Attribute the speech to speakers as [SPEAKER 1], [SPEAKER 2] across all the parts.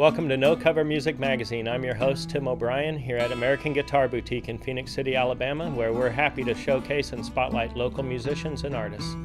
[SPEAKER 1] Welcome to No Cover Music Magazine. I'm your host, Tim O'Brien, here at American Guitar Boutique in Phoenix City, Alabama, where we're happy to showcase and spotlight local musicians and artists.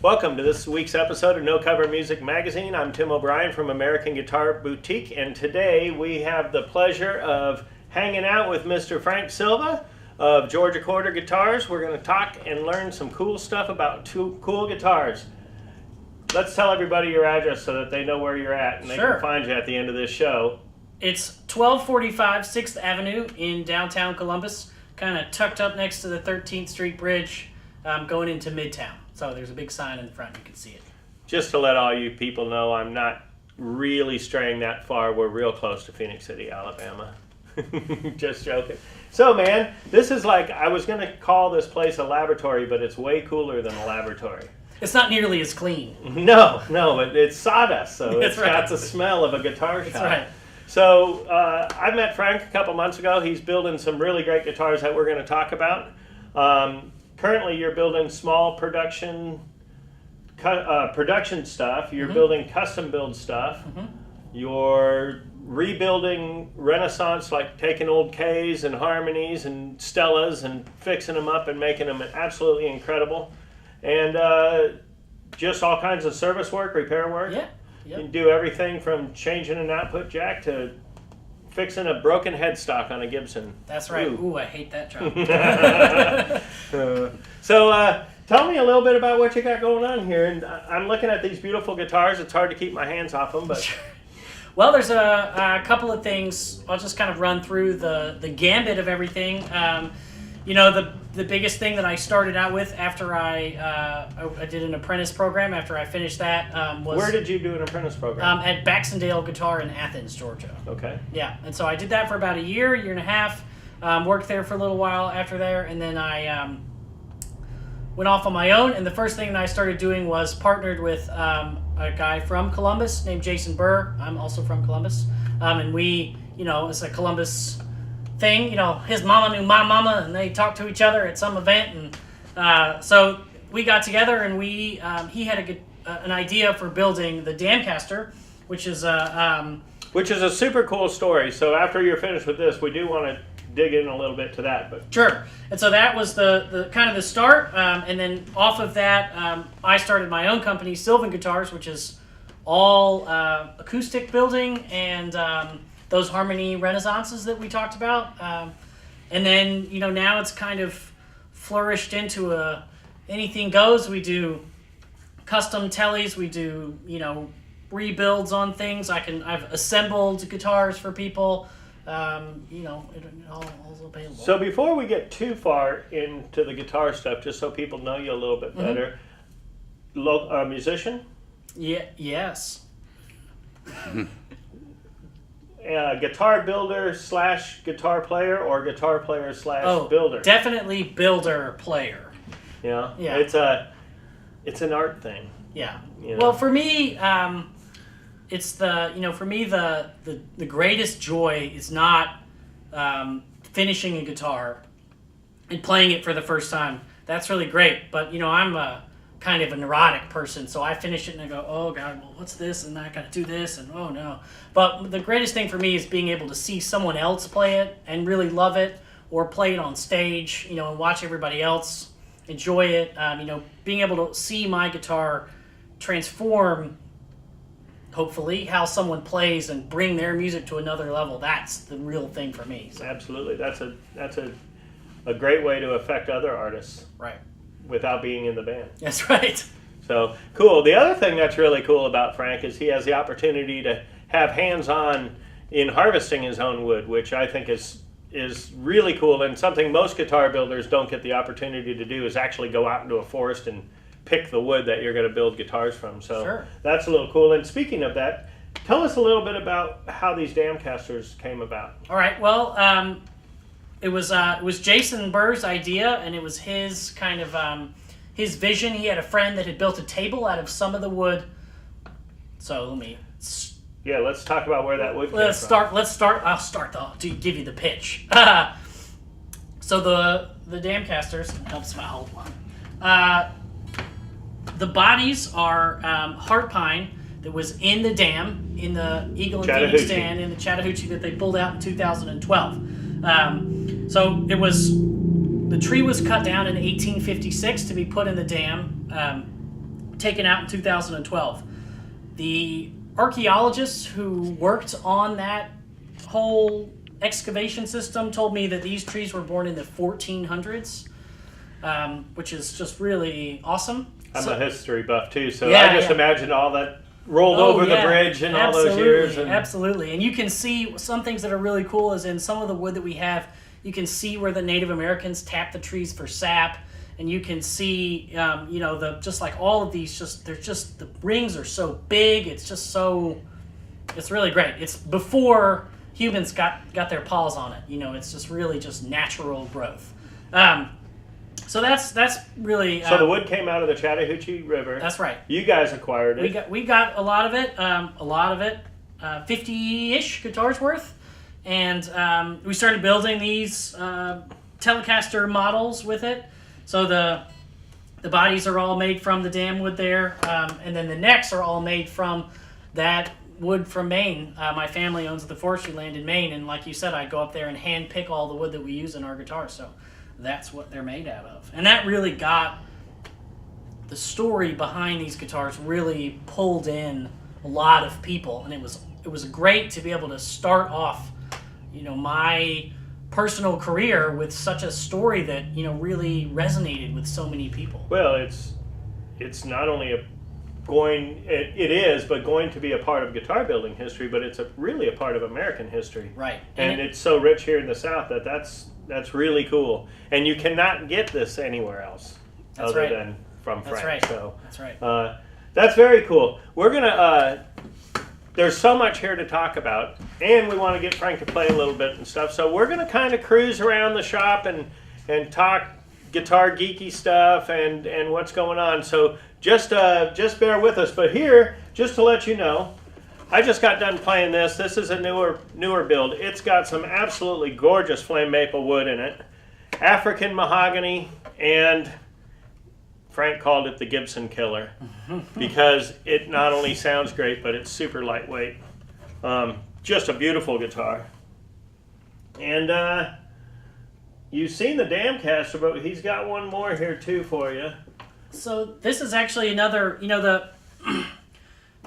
[SPEAKER 1] Welcome to this week's episode of No Cover Music Magazine. I'm Tim O'Brien from American Guitar Boutique, and today we have the pleasure of hanging out with Mr. Frank Silva of Georgia Quarter Guitars. We're going to talk and learn some cool stuff about two cool guitars. Let's tell everybody your address so that they know where you're at and they can find you at the end of this show.
[SPEAKER 2] It's 1245 6th Avenue in downtown Columbus, kind of tucked up next to the 13th Street Bridge, going into Midtown. So there's a big sign in the front, you can see it.
[SPEAKER 1] Just to let all you people know, I'm not really straying that far. We're real close to Phoenix City, Alabama. Just joking. So man, this is like, I was going to call this place a laboratory, but it's way cooler than a laboratory.
[SPEAKER 2] It's not nearly as clean.
[SPEAKER 1] No, but it's sawdust, so it's
[SPEAKER 2] right.
[SPEAKER 1] got the smell of a guitar shop.
[SPEAKER 2] That's right.
[SPEAKER 1] So I met Frank a couple months ago. He's building some really great guitars that we're going to talk about. Currently, you're building small production stuff. You're building custom build stuff. You're rebuilding Renaissance, like taking old Ks and Harmonies and Stellas and fixing them up and making them absolutely incredible. And just all kinds of service work, repair work.
[SPEAKER 2] Yeah.
[SPEAKER 1] You can do everything from changing an output jack to fixing a broken headstock on a Gibson.
[SPEAKER 2] That's right. Ooh, I hate that job.
[SPEAKER 1] So tell me a little bit about what you got going on here. And I'm looking at these beautiful guitars. It's hard to keep my hands off them, but
[SPEAKER 2] well, there's a couple of things. I'll just kind of run through the gambit of everything. The biggest thing that I started out with after I did an apprentice program, after I finished that, was...
[SPEAKER 1] Where did you do an apprentice program?
[SPEAKER 2] At Baxendale Guitar in Athens, Georgia.
[SPEAKER 1] Okay.
[SPEAKER 2] Yeah, and so I did that for about a year and a half, worked there for a little while after there, and then I went off on my own, and the first thing that I started doing was partnered with a guy from Columbus named Jason Burr. I'm also from Columbus, and we, it's a Columbus thing, his mama knew my mama, and they talked to each other at some event, and so we got together, and he had an idea for building the Damcaster, which is a
[SPEAKER 1] super cool story. So after you're finished with this, we do want to dig in a little bit to that. But
[SPEAKER 2] sure. And so that was the kind of the start, and then off of that, I started my own company, Silva Guitars, which is all acoustic building and those Harmony Renaissances that we talked about. And then, now it's kind of flourished into anything goes. We do custom tellies. We do, rebuilds on things. I've assembled guitars for people. All available.
[SPEAKER 1] So before we get too far into the guitar stuff, just so people know you a little bit better, musician?
[SPEAKER 2] Yeah. Yes.
[SPEAKER 1] Guitar builder / guitar player, or guitar player / builder?
[SPEAKER 2] Definitely builder player.
[SPEAKER 1] Yeah. It's an art thing.
[SPEAKER 2] Yeah. Well, for me, it's the greatest joy is not finishing a guitar and playing it for the first time. That's really great, but I'm a kind of a neurotic person, so I finish it and I go, oh god, well, what's this, and I gotta do this, and oh no. But the greatest thing for me is being able to see someone else play it and really love it, or play it on stage, and watch everybody else enjoy it. Being able to see my guitar transform, hopefully, how someone plays and bring their music to another level. That's the real thing for me. So.
[SPEAKER 1] Absolutely. That's a great way to affect other artists.
[SPEAKER 2] Right.
[SPEAKER 1] Without being in the band.
[SPEAKER 2] That's right.
[SPEAKER 1] So, cool. The other thing that's really cool about Frank is he has the opportunity to have hands-on in harvesting his own wood, which I think is really cool, and something most guitar builders don't get the opportunity to do, is actually go out into a forest and pick the wood that you're going to build guitars from. So That's a little cool. And speaking of that, Tell us a little bit about how these Damcasters came about.
[SPEAKER 2] All right. Well, it was Jason Burr's idea, and it was his kind of his vision. He had a friend that had built a table out of some of the wood. So
[SPEAKER 1] let's talk about where that wood came from.
[SPEAKER 2] Let's start. I'll start to give you the pitch. So the Damcasters helps if I hold one. The bodies are heart pine that was in the dam in the Eagle and Phoenix stand in the Chattahoochee that they pulled out in 2012. So the tree was cut down in 1856 to be put in the dam, taken out in 2012. The archaeologists who worked on that whole excavation system told me that these trees were born in the 1400s, which is just really awesome.
[SPEAKER 1] I'm a history buff too, so I just imagine all that rolled over the bridge in all those years.
[SPEAKER 2] Absolutely. And you can see some things that are really cool is in some of the wood that we have, you can see where the Native Americans tapped the trees for sap. And you can see, just like all of these, the rings are so big. It's really great. It's before humans got their paws on it. It's just really just natural growth. So that's really.
[SPEAKER 1] So the wood came out of the Chattahoochee River.
[SPEAKER 2] That's right.
[SPEAKER 1] You guys acquired it.
[SPEAKER 2] We got a lot of it. 50-ish guitars worth, and we started building these Telecaster models with it. So the bodies are all made from the dam wood there, and then the necks are all made from that wood from Maine. My family owns the forestry land in Maine, and like you said, I go up there and hand pick all the wood that we use in our guitars. So that's what they're made out of, and that really got the story behind these guitars really pulled in a lot of people, and it was great to be able to start off, my personal career with such a story that really resonated with so many people.
[SPEAKER 1] Well, it's not only going to be a part of guitar building history, but it's really a part of American history.
[SPEAKER 2] Right.
[SPEAKER 1] And it's so rich here in the South that's really cool. And you cannot get this anywhere else than from Frank.
[SPEAKER 2] Right.
[SPEAKER 1] So
[SPEAKER 2] that's right.
[SPEAKER 1] That's very cool. We're gonna. There's so much here to talk about, and we want to get Frank to play a little bit and stuff. So we're gonna kind of cruise around the shop and talk guitar geeky stuff and what's going on. So just bear with us. But here, just to let you know, I just got done playing this. This is a newer build. It's got some absolutely gorgeous flame maple wood in it, African mahogany, and Frank called it the Gibson Killer because it not only sounds great, but it's super lightweight. Just a beautiful guitar. And you've seen the Damcaster, but he's got one more here too for you.
[SPEAKER 2] So this is actually another, the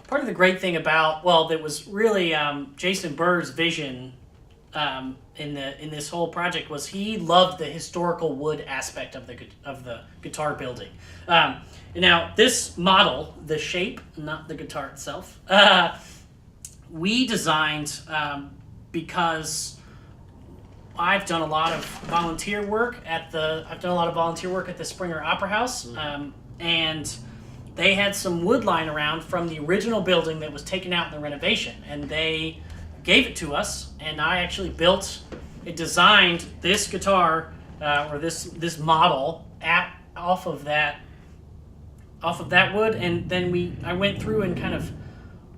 [SPEAKER 2] part of the great thing about, that was really Jason Burr's vision in this whole project was he loved the historical wood aspect of the guitar building. Now this model, the shape, not the guitar itself, we designed because I've done a lot of volunteer work at the Springer Opera House, and they had some wood lying around from the original building that was taken out in the renovation, and they gave it to us, and I actually designed this guitar or this model off of that wood, and then I went through and kind of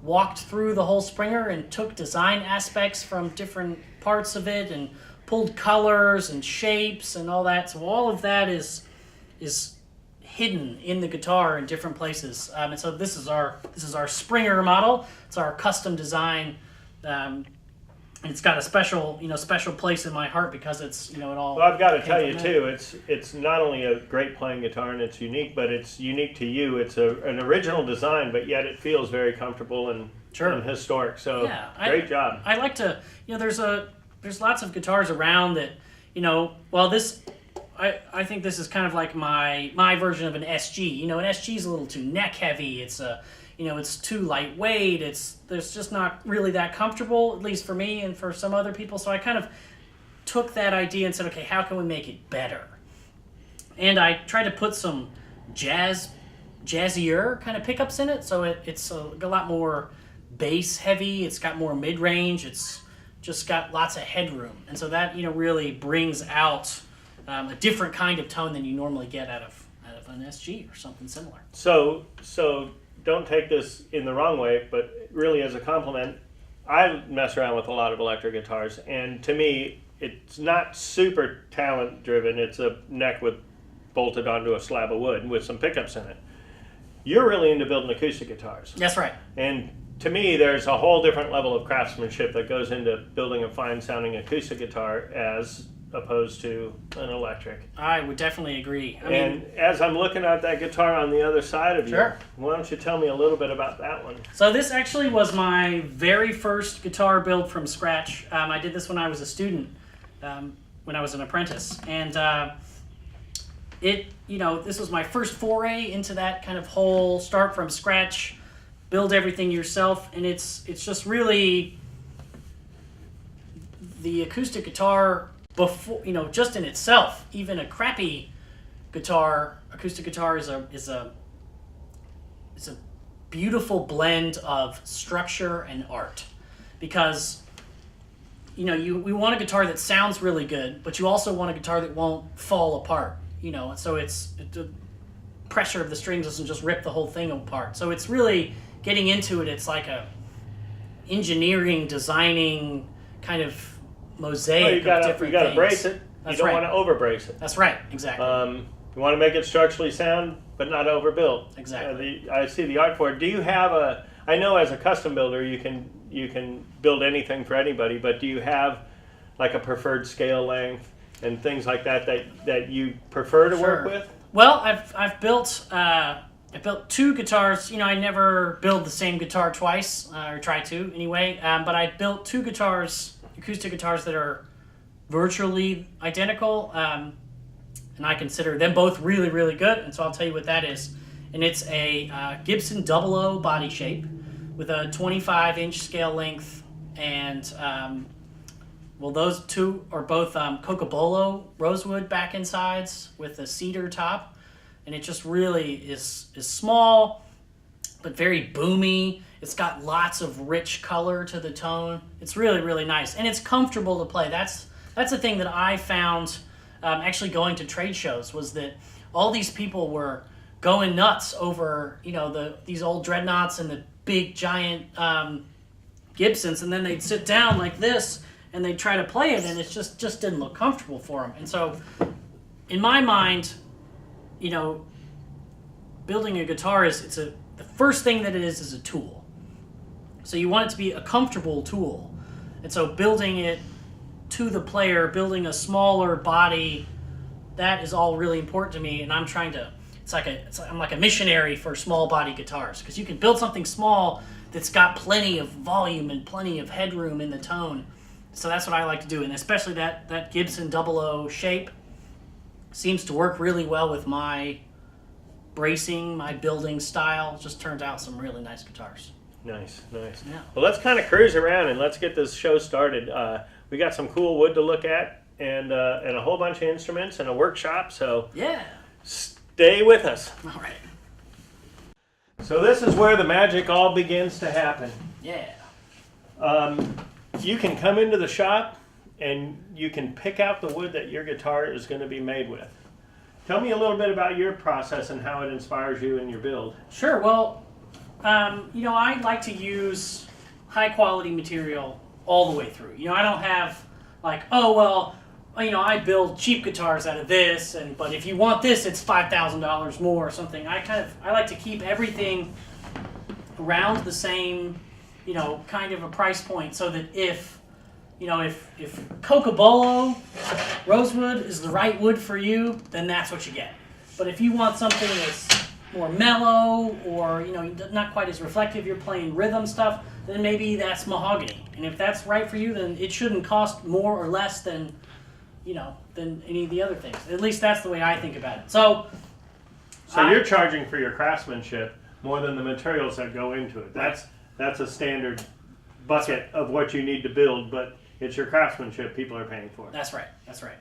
[SPEAKER 2] walked through the whole Springer and took design aspects from different parts of it and pulled colors and shapes and all that. So all of that is hidden in the guitar in different places. And so this is our Springer model. It's our custom design. And it's got a special place in my heart because it's, it all.
[SPEAKER 1] Well, I've got to tell you too, it's not only a great playing guitar and it's unique, but it's unique to you. It's an original design, but yet it feels very comfortable and historic. So great job.
[SPEAKER 2] I like to, there's lots of guitars around that, I think this is kind of like my version of an SG. An SG is a little too neck heavy. It's it's too lightweight. There's just not really that comfortable, at least for me and for some other people. So I kind of took that idea and said, okay, how can we make it better? And I tried to put some jazzier kind of pickups in it, so it's a lot more bass heavy. It's got more mid range. It's just got lots of headroom, and so that really brings out a different kind of tone than you normally get out of an SG or something similar.
[SPEAKER 1] So don't take this in the wrong way, but really as a compliment, I mess around with a lot of electric guitars, and to me, it's not super talent driven. It's a neck bolted onto a slab of wood with some pickups in it. You're really into building acoustic guitars.
[SPEAKER 2] That's right.
[SPEAKER 1] And to me, there's a whole different level of craftsmanship that goes into building a fine sounding acoustic guitar as opposed to an electric.
[SPEAKER 2] I would definitely agree. I
[SPEAKER 1] mean, as I'm looking at that guitar on the other side of
[SPEAKER 2] sure.
[SPEAKER 1] you, why don't you tell me a little bit about that one?
[SPEAKER 2] So this actually was my very first guitar build from scratch. I did this when I was a student, when I was an apprentice, and this was my first foray into that kind of whole start from scratch, build everything yourself, and it's just really the acoustic guitar. Before just in itself, even a crappy acoustic guitar is a beautiful blend of structure and art, because we want a guitar that sounds really good, but you also want a guitar that won't fall apart. So it's the pressure of the strings doesn't just rip the whole thing apart. So it's really getting into it. It's like a engineering, designing kind of mosaic of different things.
[SPEAKER 1] You got to brace it.
[SPEAKER 2] That's
[SPEAKER 1] you don't
[SPEAKER 2] right.
[SPEAKER 1] want to over brace it.
[SPEAKER 2] That's right, exactly.
[SPEAKER 1] You want to make it structurally sound, but not overbuilt.
[SPEAKER 2] Exactly.
[SPEAKER 1] I see the art for it. Do you have I know as a custom builder you can build anything for anybody, but do you have like a preferred scale length and things like that you prefer to work with?
[SPEAKER 2] Well, I've built two guitars. I never build the same guitar twice, or try to anyway. But I built two acoustic guitars that are virtually identical, and I consider them both really, really good, and so I'll tell you what that is. And it's a Gibson 00 body shape with a 25-inch scale length, and those two are both Cocobolo rosewood back insides with a cedar top, and it just really is small but very boomy. It's got lots of rich color to the tone. It's really, really nice, and it's comfortable to play. That's the thing that I found actually going to trade shows, was that all these people were going nuts over these old dreadnoughts and the big giant Gibsons, and then they'd sit down like this and they'd try to play it, and it just didn't look comfortable for them. And so, in my mind, building a guitar the first thing that it is a tool. So you want it to be a comfortable tool. And so building it to the player, building a smaller body, that is all really important to me. And I'm trying to, I'm like a missionary for small body guitars, because you can build something small that's got plenty of volume and plenty of headroom in the tone. So that's what I like to do. And especially that Gibson 00 shape seems to work really well with my bracing, my building style. It just turns out some really nice guitars.
[SPEAKER 1] Nice.
[SPEAKER 2] Yeah.
[SPEAKER 1] Well, let's kind of cruise around and let's get this show started. We got some cool wood to look at, and a whole bunch of instruments and a workshop. So
[SPEAKER 2] yeah,
[SPEAKER 1] stay with us.
[SPEAKER 2] All right.
[SPEAKER 1] So this is where the magic all begins to happen.
[SPEAKER 2] Yeah.
[SPEAKER 1] You can come into the shop and you can pick out the wood that your guitar is going to be made with. Tell me a little bit about your process and how it inspires you in your build.
[SPEAKER 2] Sure. Well, I like to use high quality material all the way through. I don't have like, I build cheap guitars out of this, but if you want this, it's $5,000 more or something. I like to keep everything around the same, kind of a price point, so that if Cocobolo rosewood is the right wood for you, then that's what you get. But if you want something that's more mellow, or not quite as reflective, you're playing rhythm stuff, then maybe that's mahogany. And if that's right for you, then it shouldn't cost more or less than any of the other things. At least that's the way I think about it. So
[SPEAKER 1] you're charging for your craftsmanship more than the materials that go into it. That's a standard bucket of what you need to build, but it's your craftsmanship people are paying for.
[SPEAKER 2] That's right.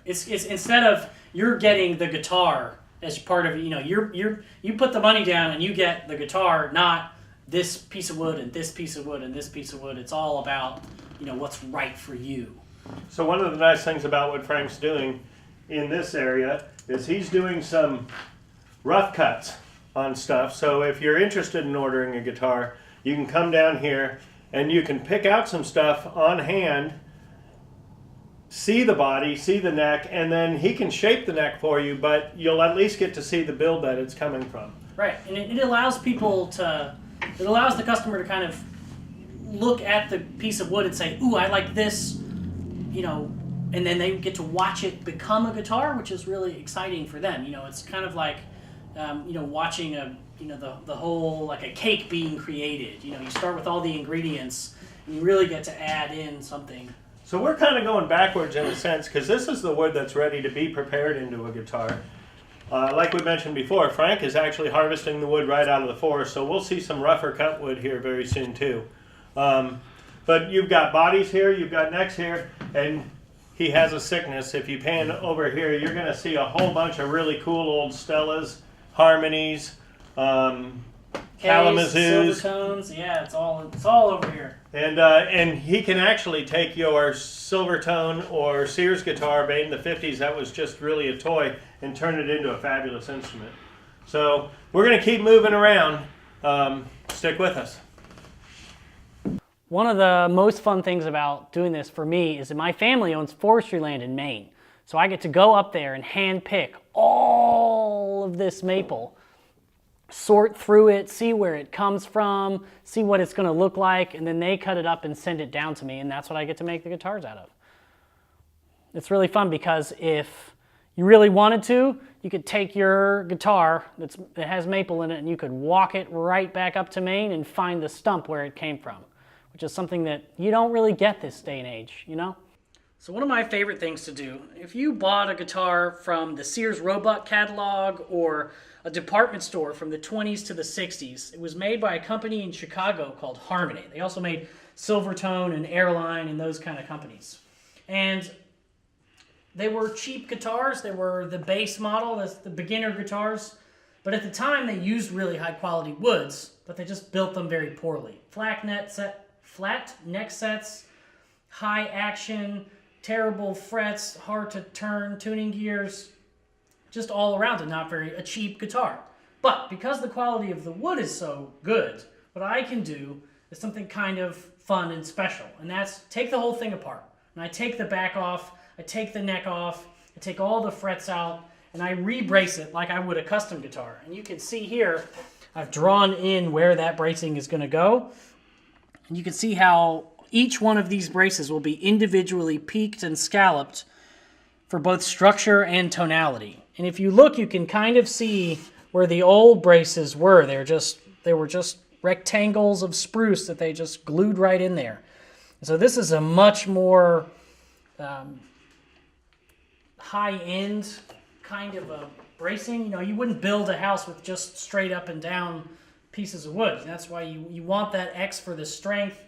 [SPEAKER 2] It's instead of you're getting the guitar as part of it, you put the money down and you get the guitar, not this piece of wood and this piece of wood and this piece of wood. It's all about, what's right for you.
[SPEAKER 1] So one of the nice things about what Frank's doing in this area is he's doing some rough cuts on stuff. So if you're interested in ordering a guitar, you can come down here and you can pick out some stuff on hand, see the body, see the neck, and then he can shape the neck for you, but you'll at least get to see the build that it's coming from.
[SPEAKER 2] Right, and it allows it allows the customer to kind of look at the piece of wood and say, ooh, I like this, and then they get to watch it become a guitar, which is really exciting for them. It's kind of like, watching the whole, like a cake being created. You start with all the ingredients, and you really get to add in something.
[SPEAKER 1] So we're kind of going backwards in a sense, because this is the wood that's ready to be prepared into a guitar. Like we mentioned before, Frank is actually harvesting the wood right out of the forest, so we'll see some rougher cut wood here very soon too. But you've got bodies here, you've got necks here, and he has a sickness. If you pan over here, you're going to see a whole bunch of really cool old Stellas, Harmonies, Kalamazoos,
[SPEAKER 2] Silvertones. Yeah, it's all over here.
[SPEAKER 1] And he can actually take your Silvertone or Sears guitar made in the 50s that was just really a toy and turn it into a fabulous instrument. So we're going to keep moving around. Stick with us.
[SPEAKER 2] One of the most fun things about doing this for me is that my family owns forestry land in Maine. So I get to go up there and hand pick all of this maple, sort through it, see where it comes from, see what it's going to look like, and then they cut it up and send it down to me, and that's what I get to make the guitars out of. It's really fun because if you really wanted to, you could take your guitar that has maple in it and you could walk it right back up to Maine and find the stump where it came from, which is something that you don't really get this day and age, So one of my favorite things to do, if you bought a guitar from the Sears Roebuck catalog or a department store from the 20s to the 60s, it was made by a company in Chicago called Harmony. They also made Silvertone and Airline and those kind of companies. And they were cheap guitars. They were the base model, the beginner guitars. But at the time, they used really high quality woods, but they just built them very poorly. Flat neck sets, high action, terrible frets, hard to turn, tuning gears, just all around a cheap guitar. But because the quality of the wood is so good, what I can do is something kind of fun and special, and that's take the whole thing apart. And I take the back off, I take the neck off, I take all the frets out, and I re-brace it like I would a custom guitar. And you can see here, I've drawn in where that bracing is going to go. And you can see how each one of these braces will be individually peaked and scalloped for both structure and tonality. And if you look, you can kind of see where the old braces were. They were just rectangles of spruce that they just glued right in there. And so this is a much more high-end kind of a bracing. You wouldn't build a house with just straight up and down pieces of wood. That's why you want that X for the strength.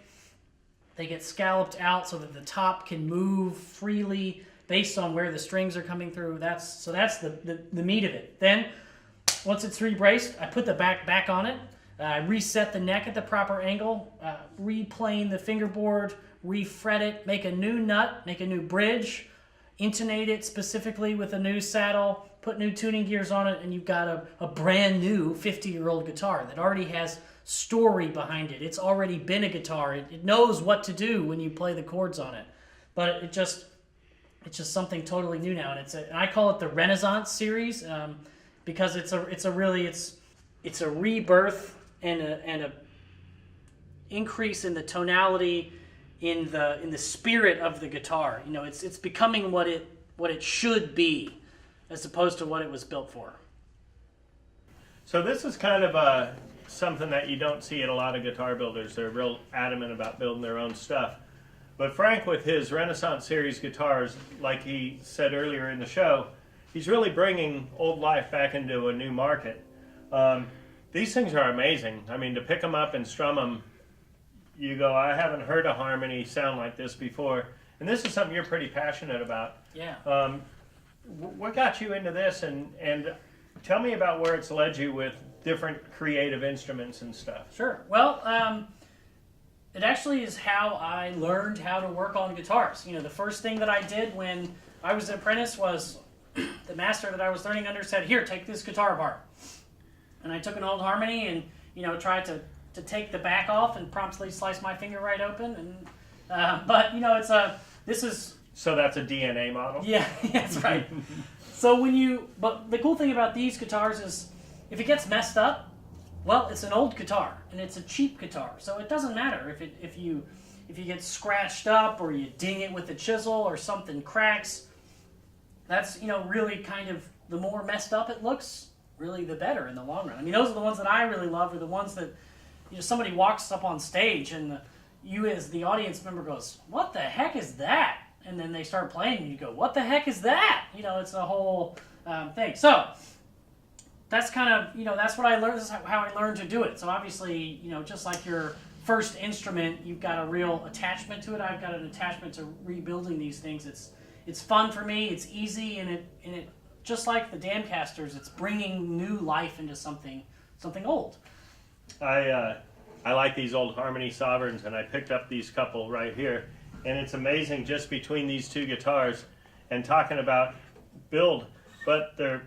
[SPEAKER 2] They get scalloped out so that the top can move freely based on where the strings are coming through. That's the meat of it. Then, once it's re-braced, I put the back on it. I reset the neck at the proper angle, replane the fingerboard, refret it, make a new nut, make a new bridge, intonate it specifically with a new saddle, put new tuning gears on it, and you've got a brand new 50-year-old guitar that already has story behind it. It's already been a guitar. It knows what to do when you play the chords on it. But it's just something totally new now, and I call it the Renaissance series because it's a rebirth and a increase in the tonality in the spirit of the guitar. It's becoming what it should be, as opposed to what it was built for.
[SPEAKER 1] So this is kind of something that you don't see at a lot of guitar builders. They're real adamant about building their own stuff. But Frank, with his Renaissance series guitars, like he said earlier in the show, he's really bringing old life back into a new market. These things are amazing. I mean, to pick them up and strum them, you go, I haven't heard a harmony sound like this before. And this is something you're pretty passionate about.
[SPEAKER 2] Yeah.
[SPEAKER 1] What got you into this? And tell me about where it's led you with different creative instruments and stuff?
[SPEAKER 2] Sure. Well, it actually is how I learned how to work on guitars. The first thing that I did when I was an apprentice was the master that I was learning under said, "Here, take this guitar apart." And I took an old harmony and tried to take the back off and promptly slice my finger right open. And but this is.
[SPEAKER 1] So that's a DNA model?
[SPEAKER 2] Yeah, that's right. But the cool thing about these guitars is if it gets messed up, well, it's an old guitar and it's a cheap guitar. So it doesn't matter if you get scratched up or you ding it with a chisel or something cracks. That's really kind of the more messed up it looks, really the better in the long run. I mean, those are the ones that I really love, are the ones that somebody walks up on stage and you as the audience member goes, "What the heck is that?" And then they start playing, and you go, "What the heck is that?" It's a whole thing. So that's kind of, that's what I learned. This is how I learned to do it. So obviously, just like your first instrument, you've got a real attachment to it. I've got an attachment to rebuilding these things. It's fun for me. It's easy, and it just like the Damcasters, it's bringing new life into something old.
[SPEAKER 1] I like these old Harmony Sovereigns, and I picked up these couple right here. And it's amazing just between these two guitars and talking about build, but they're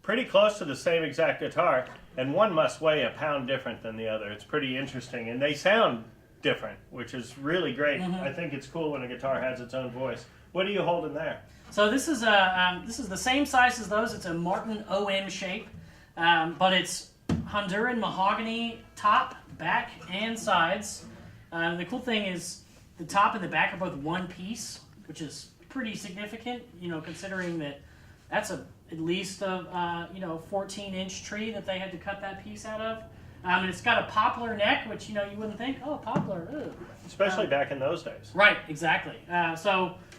[SPEAKER 1] pretty close to the same exact guitar, and one must weigh a pound different than the other. It's pretty interesting, and they sound different, which is really great. Mm-hmm. I think it's cool when a guitar has its own voice. What are you holding there?
[SPEAKER 2] So this is the same size as those. It's a Martin OM shape, but it's Honduran mahogany top, back, and sides. The cool thing is the top and the back are both one piece, which is pretty significant, considering that's at least a 14-inch tree that they had to cut that piece out of. And it's got a poplar neck, which you wouldn't think, oh, poplar, ugh.
[SPEAKER 1] Especially back in those days.
[SPEAKER 2] Right, exactly.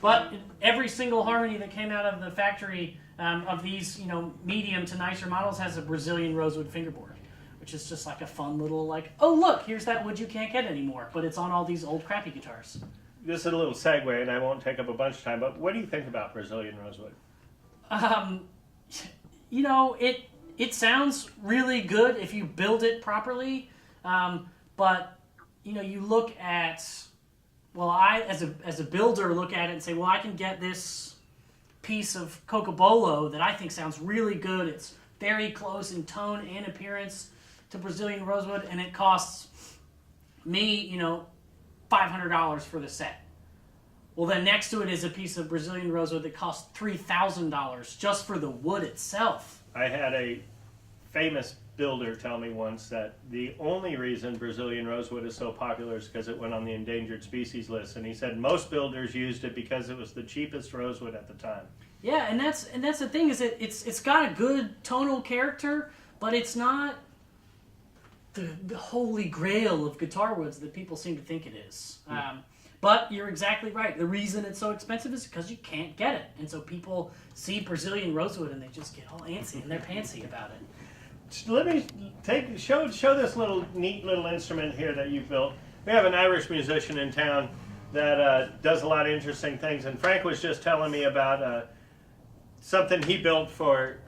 [SPEAKER 2] But every single Harmony that came out of the factory of these medium to nicer models has a Brazilian rosewood fingerboard, which is just like a fun little oh look, here's that wood you can't get anymore, but it's on all these old crappy guitars.
[SPEAKER 1] This is a little segue, and I won't take up a bunch of time, but what do you think about Brazilian rosewood?
[SPEAKER 2] It sounds really good if you build it properly, but you look at, well, I as a builder look at it and say, well, I can get this piece of Cocobolo that I think sounds really good. It's very close in tone and appearance to Brazilian rosewood, and it costs me, $500 for the set. Well, then next to it is a piece of Brazilian rosewood that costs $3,000 just for the wood itself.
[SPEAKER 1] I had a famous builder tell me once that the only reason Brazilian rosewood is so popular is because it went on the endangered species list, and he said most builders used it because it was the cheapest rosewood at the time.
[SPEAKER 2] Yeah, and that's the thing, is it's got a good tonal character, but it's not the holy grail of guitar woods that people seem to think it is. But you're exactly right. The reason it's so expensive is because you can't get it. And so people see Brazilian rosewood and they just get all antsy and they're pantsy about it.
[SPEAKER 1] Let me show this neat little instrument here that you built. We have an Irish musician in town that does a lot of interesting things. And Frank was just telling me about something he built for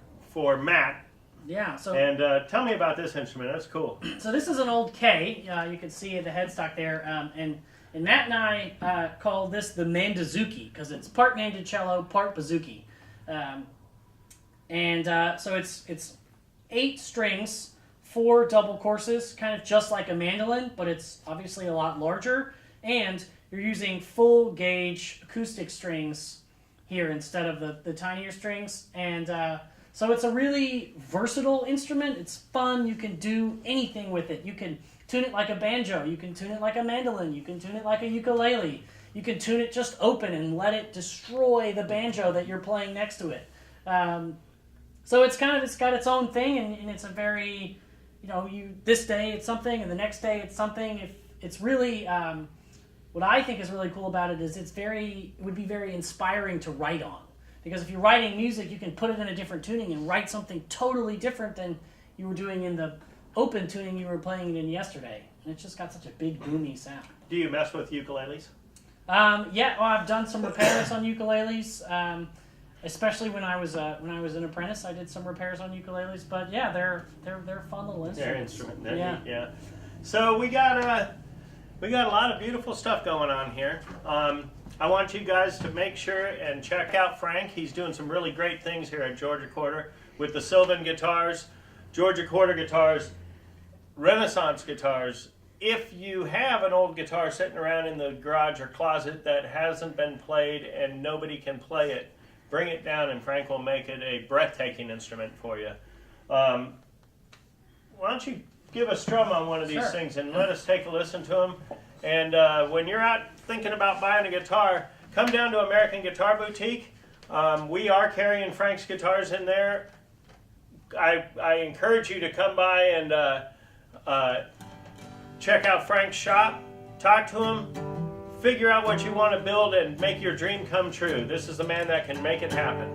[SPEAKER 1] Matt.
[SPEAKER 2] Yeah. So.
[SPEAKER 1] And tell me about this instrument. That's cool.
[SPEAKER 2] So this is an old K. You can see the headstock there. And Matt and I call this the Mandazuki because it's part mandocello, part bouzouki. So it's 8 strings, 4 double courses, kind of just like a mandolin, but it's obviously a lot larger. And you're using full gauge acoustic strings here instead of the tinier strings. And so it's a really versatile instrument. It's fun. You can do anything with it. You can tune it like a banjo. You can tune it like a mandolin. You can tune it like a ukulele. You can tune it just open and let it destroy the banjo that you're playing next to it. So it's got its own thing, and it's a very, this day it's something, and the next day it's something. If it's really, what I think is really cool about it is it would be very inspiring to write on. Because if you're writing music, you can put it in a different tuning and write something totally different than you were doing in the open tuning you were playing it in yesterday. And it's just got such a big, boomy sound.
[SPEAKER 1] Do you mess with ukuleles?
[SPEAKER 2] Yeah, well, I've done some repairs on ukuleles. especially when I was an apprentice, I did some repairs on ukuleles. But yeah, they're fun little instruments.
[SPEAKER 1] They're instrument. They're
[SPEAKER 2] Yeah.
[SPEAKER 1] neat, yeah. So we got a lot of beautiful stuff going on here. I want you guys to make sure and check out Frank. He's doing some really great things here at Georgia Quarter with the Sylvan guitars, Georgia Quarter guitars, Renaissance guitars. If you have an old guitar sitting around in the garage or closet that hasn't been played and nobody can play it, bring it down and Frank will make it a breathtaking instrument for you. Why don't you give a strum on one of these
[SPEAKER 2] Sure.
[SPEAKER 1] things and let us take a listen to them. And when you're out thinking about buying a guitar, come down to American Guitar Boutique. We are carrying Frank's guitars in there. I encourage you to come by and check out Frank's shop, talk to him, figure out what you want to build and make your dream come true. This is the man that can make it happen.